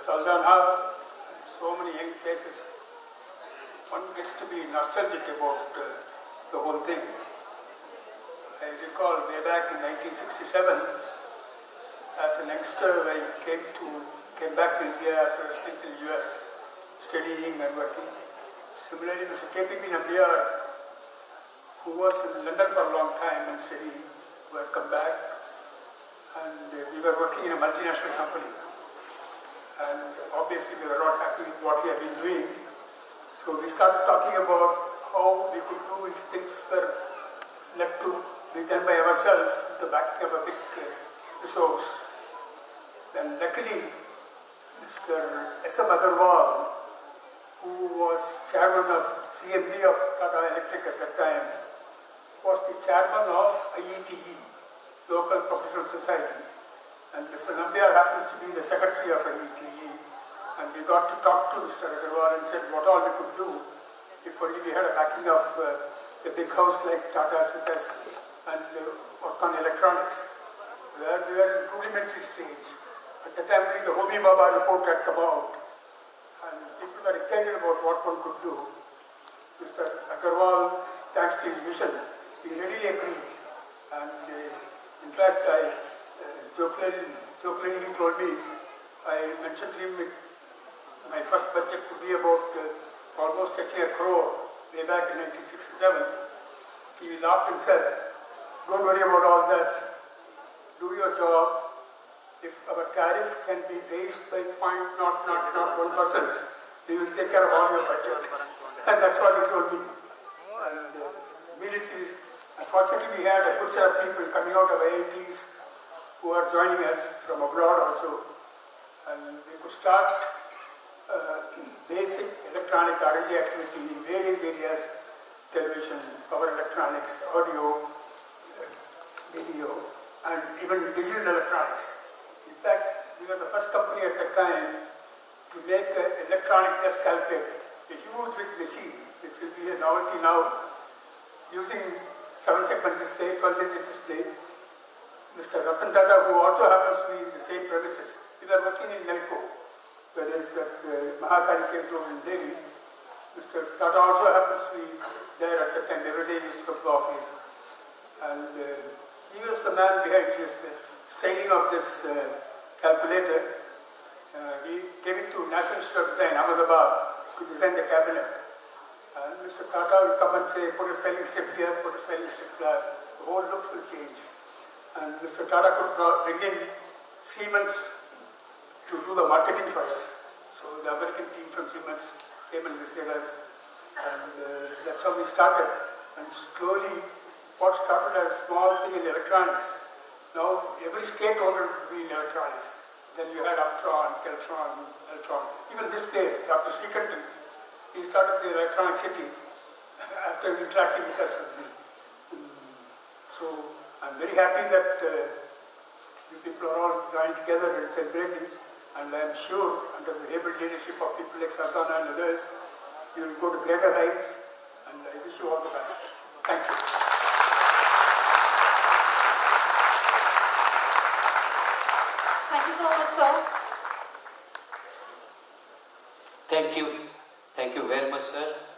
Saldana, so many young faces. One gets to be nostalgic about the whole thing. I recall way back in 1967, as a youngster, I came back to India after a stint in the US, studying and working. Similarly, Mr. KPP Nambiar, who was in London for a long time and studying, who had come back, and we were working in a multinational company. And obviously we were not happy with what we had been doing. So we started talking about how we could do if things were left to be done by ourselves with the backing of a big resource. Then luckily, Mr. S.M. Agarwal, who was chairman of CMD of Tata Electric at that time, was the chairman of IETE, Local Professional Society. And Mr. Nambiar happens to be the secretary of IETE. And we got to talk to Mr. Agarwal and said what all we could do if only we had a backing of a big house like Tata's with us and work on electronics. Where we were in rudimentary stage. At the time only the Homi Baba report had come out and people were excited about what one could do. Mr. Agarwal, thanks to his vision, he readily agreed. And in fact, jokingly he told me, I mentioned to him my first budget would be about almost touching 1 crore way back in 1967. He laughed and said, don't worry about all that. Do your job. If our tariff can be raised by 0.001%, we will take care of all your budget. And that's what he told me. And immediately, unfortunately, we had a good set of people coming out of IITs who are joining us from abroad also. And we could start basic electronic R&D activity in various areas: television, power electronics, audio, video, and even digital electronics. In fact, we were the first company at the time to make an electronic desk calculator, a huge big machine, which will be a novelty now, using 7-segment display, 12-digit display. Mr. Ratan Tata, who also happens to be in the same premises, we were working in Nelco, whereas that Mahakali Caves Road in Delhi. Mr. Tata also happens to be there at the time. Every day he used to come to the office. And he was the man behind this styling of this calculator. We gave it to National Institute of Design, Ahmedabad, to design the cabinet. And Mr. Tata will come and say, put a styling strip here, put a styling strip there. The whole looks will change. And Mr. Tata could bring in Siemens to do the marketing for us. So the American team from Siemens came and visited us. And that's how we started. And slowly, what started as a small thing in electronics, now every state wanted to be in electronics. Then you had Uptron, Keltron, Eltron. Even this place, Dr. Srikantan, he started the electronic city after interacting with us. So I'm very happy that you people are all joined together and celebrating. And I'm sure, under the able leadership of people like Sardana and others, you will go to greater heights. And I wish you all the best. Thank you. Thank you so much, sir. Thank you. Thank you very much, sir.